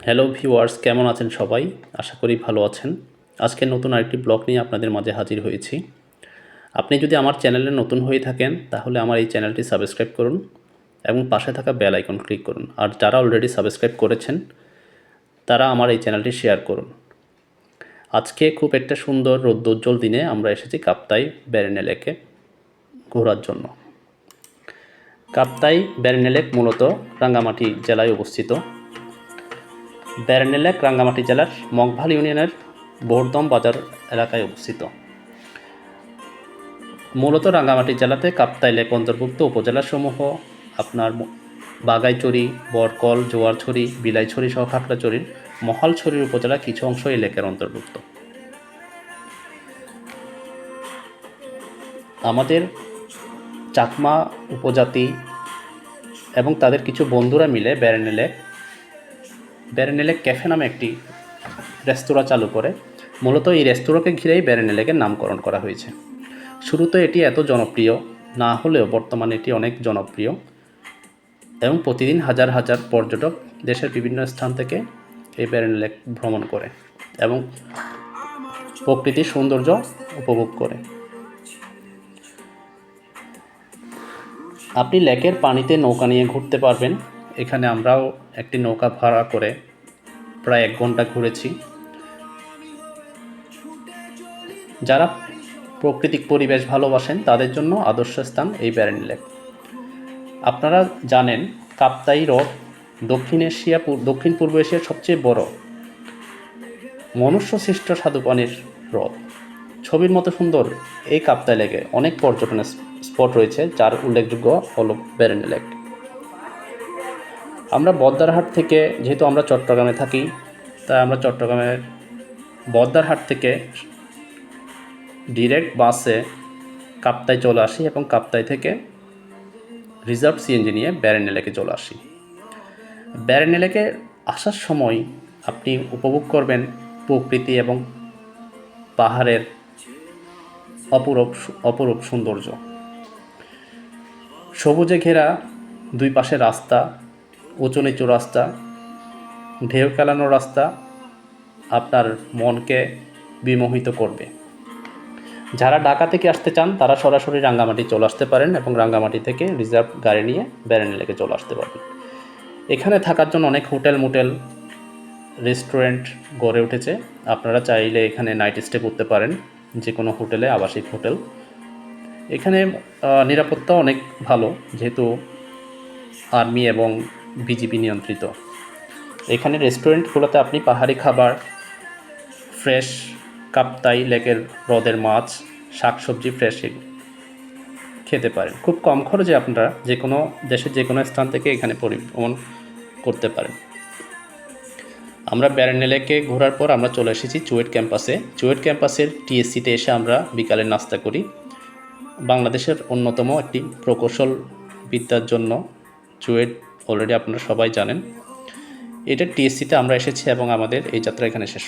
Hello viewers, কেমন আছেন সবাই? আশা করি ভালো আছেন। আজকে নতুন আরেকটি ব্লগ নিয়ে আপনাদের মাঝে হাজির হয়েছি। আপনি যদি আমার চ্যানেলে নতুন হয়ে থাকেন তাহলে আমার এই চ্যানেলটি সাবস্ক্রাইব করুন এবং পাশে থাকা বেল আইকন ক্লিক করুন। আর যারা অলরেডি সাবস্ক্রাইব করেছেন তারা আমার এই চ্যানেলটি শেয়ার করুন। আজকে খুব একটা সুন্দর রৌদ্রোজ্জ্বল দিনে আমরা এসেছি কাপ্তাই ব্যারেনে লেকে ঘোরার জন্য। কাপ্তাই ব্যারেনে লেক মূলত রাঙ্গামাটি জেলায় অবস্থিত। ব্যারেনে লেক রাঙ্গামাটি জেলার মগভাল ইউনিয়নের বোরদম বাজার এলাকায় অবস্থিত। মূলত রাঙ্গামাটি জেলাতে কাপ্তাই লেক অন্তর্ভুক্ত উপজেলাসমূহ আপনার বাগাইছড়ি, বরকল, জোয়ারছড়ি, বিলাইছড়ি সহ খাগড়াছড়ির মহালছড়ির উপজেলা কিছু অংশ এই লেকের অন্তর্ভুক্ত। আমাদের চাকমা উপজাতি এবং তাদের কিছু বন্ধুরা মিলে ব্যারেনে লেক ক্যাফে নামে একটি রেস্তোরাঁ চালু করে। মূলত এই রেস্তোরাঁকে ঘিরেই ব্যারেনে লেকের নামকরণ করা হয়েছে। শুরুতে এটি এত জনপ্রিয় না হলেও বর্তমানে এটি অনেক জনপ্রিয় এবং প্রতিদিন হাজার হাজার পর্যটক দেশের বিভিন্ন স্থান থেকে এই ব্যারেনে লেক ভ্রমণ করে এবং প্রকৃতির সৌন্দর্য উপভোগ করে। আপনি লেকের পানিতে নৌকা নিয়ে ঘুরতে পারবেন। এখানে আমরাও একটি নৌকা ভাড়া করে প্রায় 1 ঘন্টা ঘুরেছি। যারা প্রাকৃতিক পরিবেশ ভালোবাসেন তাদের জন্য আদর্শ স্থান এই ব্যারেনে লেক। আপনারা জানেন কাপ্তাই হ্রদ দক্ষিণ পূর্ব এশিয়ার সবচেয়ে বড় মনুষ্য সৃষ্ট স্বাদুপানির হ্রদ। ছবির মতো সুন্দর এই কাপ্তাই লেকে অনেক পর্যটন স্পট রয়েছে, যার উল্লেখযোগ্য হল ব্যারেনে লেক। আমরা বদ্দারহাট থেকে, যেহেতু আমরা চট্টগ্রামে থাকি, তাই আমরা চট্টগ্রামের বদ্দারহাট থেকে ডিরেক্ট বাসে কাপ্তাই চলে আসি এবং কাপ্তাই থেকে রিজার্ভ সিএনজি নিয়ে ব্যারেনে লেকে চলে আসি। ব্যারেনে লেকে আসার সময় আপনি উপভোগ করবেন প্রকৃতি এবং পাহাড়ের অপরূপ সৌন্দর্য। সবুজে ঘেরা দুই পাশে রাস্তা, উঁচু নিচু রাস্তা, ঢেউ খেলানো রাস্তা আপনার মনকে বিমোহিত করবে। যারা ঢাকা থেকে আসতে চান তারা সরাসরি রাঙ্গামাটি চলে আসতে পারেন এবং রাঙ্গামাটি থেকে রিজার্ভ গাড়ি নিয়ে ব্যারেনে লেকে চলে আসতে পারবেন। এখানে থাকার জন্য অনেক হোটেল রেস্টুরেন্ট গড়ে উঠেছে। আপনারা চাইলে এখানে নাইট স্টে করতে পারেন, যে কোনো হোটেলে, আবাসিক হোটেল। এখানে নিরাপত্তা অনেক ভালো, যেহেতু আর্মি এবং বিজিবি নিয়ন্ত্রিত। এখানে রেস্টুরেন্টগুলোতে আপনি পাহাড়ি খাবার, ফ্রেশ কাপ্তাই লেকের হ্রদের মাছ, শাকসবজি ফ্রেশ খেতে পারেন। খুব কম খরচে আপনারা যে কোনো দেশের যে কোনো স্থান থেকে এখানে পরিভ্রমণ করতে পারেন। আমরা ব্যারেনে লেকে ঘোরার পর আমরা চলে এসেছি চুয়েট ক্যাম্পাসে। চুয়েট ক্যাম্পাসের টিএসসিতে এসে আমরা বিকালে নাস্তা করি। বাংলাদেশের অন্যতম একটি প্রকৌশল বিদ্যার জন্য চুয়েট অলরেডি আপনারা সবাই জানেন। এটা টিএসসিতে আমরা এসেছি এবং আমাদের এই যাত্রা এখানে শেষ।